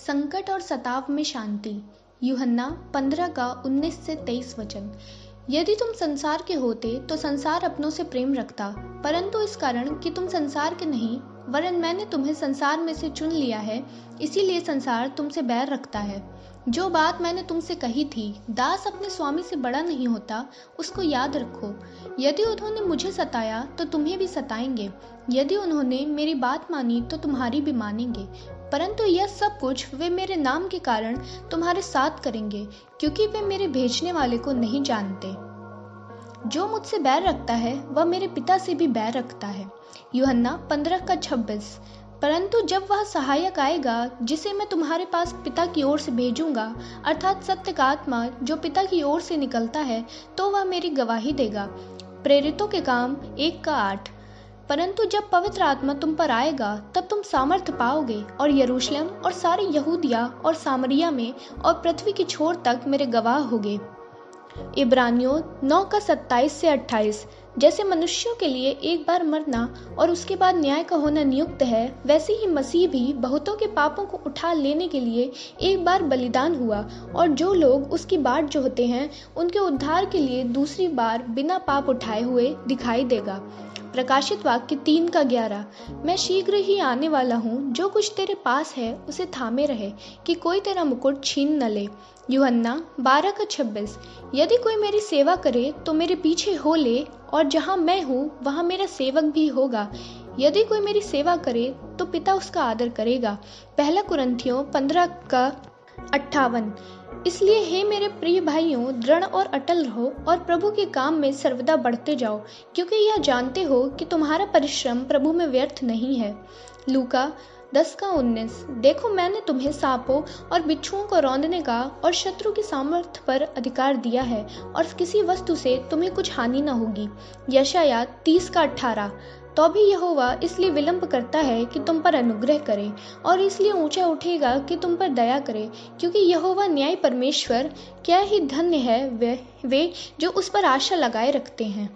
संकट और सताव में शांति। यूहन्ना 15 का 19 से 23 वचन। यदि तुम संसार के होते तो संसार अपनों से प्रेम रखता, परंतु इस कारण कि तुम संसार के नहीं वरन मैंने तुम्हें संसार में से चुन लिया है, इसीलिए संसार तुमसे बैर रखता है। जो बात मैंने तुमसे कही थी, दास अपने स्वामी से बड़ा नहीं होता, उसको याद रखो। यदि उन्होंने मुझे सताया तो तुम्हें भी सताएंगे, यदि उन्होंने मेरी बात मानी तो तुम्हारी भी मानेंगे। परंतु यह सब कुछ वे मेरे नाम के कारण तुम्हारे साथ करेंगे, क्योंकि वे मेरे भेजने वाले को नहीं जानते। जो मुझसे बैर रखता है वह मेरे पिता से भी बैर रखता है। यूहन्ना 15 का 26। परंतु जब वह सहायक आएगा, जिसे मैं तुम्हारे पास पिता की ओर से भेजूंगा, अर्थात सत्य का आत्मा जो पिता की ओर से निकलता है, तो वह मेरी गवाही देगा। प्रेरितों के काम 1 का 8। परंतु जब पवित्र आत्मा तुम पर आएगा, तब तुम सामर्थ्य पाओगे और यरूशलेम और सारी यहूदिया और सामरिया में और पृथ्वी की छोर तक मेरे गवाह होगे। इब्रानियों 9 का 27 से 28। जैसे मनुष्यों के लिए एक बार मरना और उसके बाद न्याय का होना नियुक्त है, वैसे ही मसीह भी बहुतों के पापों को उठा लेने के लिए एक बार बलिदान हुआ, और जो लोग उसकी बाट जोहते हैं उनके उद्धार के लिए दूसरी बार बिना पाप उठाए हुए दिखाई देगा। प्रकाशित वाक्य 3 का 11। मैं शीघ्र ही आने वाला हूँ, जो कुछ तेरे पास है उसे थामे रहे, कि कोई तेरा मुकुट छीन न ले। यूहन्ना 12 का 26। यदि कोई मेरी सेवा करे तो मेरे पीछे हो ले, और जहाँ मैं हूँ वहाँ मेरा सेवक भी होगा। यदि कोई मेरी सेवा करे तो पिता उसका आदर करेगा। पहला कुरिन्थियों 15 का 58। इसलिए हे मेरे प्रिय भाइयों, दृढ़ और अटल रहो और प्रभु के काम में सर्वदा बढ़ते जाओ, क्योंकि यह जानते हो कि तुम्हारा परिश्रम प्रभु में व्यर्थ नहीं है। लूका 10 का 19। देखो, मैंने तुम्हें सांपों और बिच्छुओं को रौंदने का और शत्रु की सामर्थ्य पर अधिकार दिया है, और किसी वस्तु से तुम्हें कुछ हानि न होगी। यशायाह 30 का 18। तो भी यहोवा इसलिए विलंब करता है कि तुम पर अनुग्रह करे, और इसलिए ऊंचा उठेगा कि तुम पर दया करे, क्योंकि यहोवा न्याय परमेश्वर, क्या ही धन्य है वे जो उस पर आशा लगाए रखते हैं।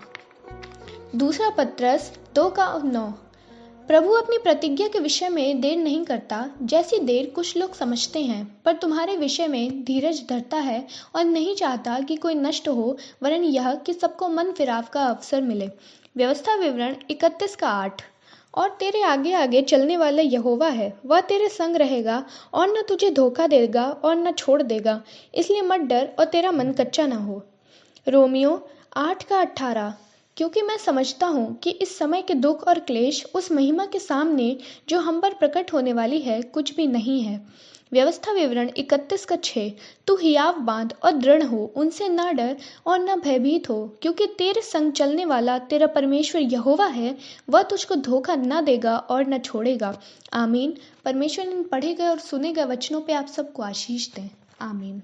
दूसरा पत्रस 2 का 9। प्रभु अपनी प्रतिज्ञा के विषय में देर नहीं करता, जैसी देर कुछ लोग समझते हैं, पर तुम्हारे विषय में धीरज धरता है और नहीं चाहता कि कोई नष्ट हो, वरन यह कि सबको मन फिराव का अवसर मिले। व्यवस्था विवरण 31 का 8। और तेरे आगे आगे चलने वाला यहोवा है, वह तेरे संग रहेगा और न तुझे धोखा देगा और न छोड़ देगा, इसलिए मत डर और तेरा मन कच्चा न हो। रोमियो 8 का 18। क्योंकि मैं समझता हूँ कि इस समय के दुख और क्लेश उस महिमा के सामने जो हम पर प्रकट होने वाली है कुछ भी नहीं है। व्यवस्था विवरण 31 का 6। तू हियाव बांध और दृढ़ हो, उनसे न डर और न भयभीत हो, क्योंकि तेरे संग चलने वाला तेरा परमेश्वर यहोवा है, वह तुझको धोखा न देगा और न छोड़ेगा। आमीन। परमेश्वर इन पढ़े गए और सुने गए वचनों पे आप सबको आशीष दें। आमीन।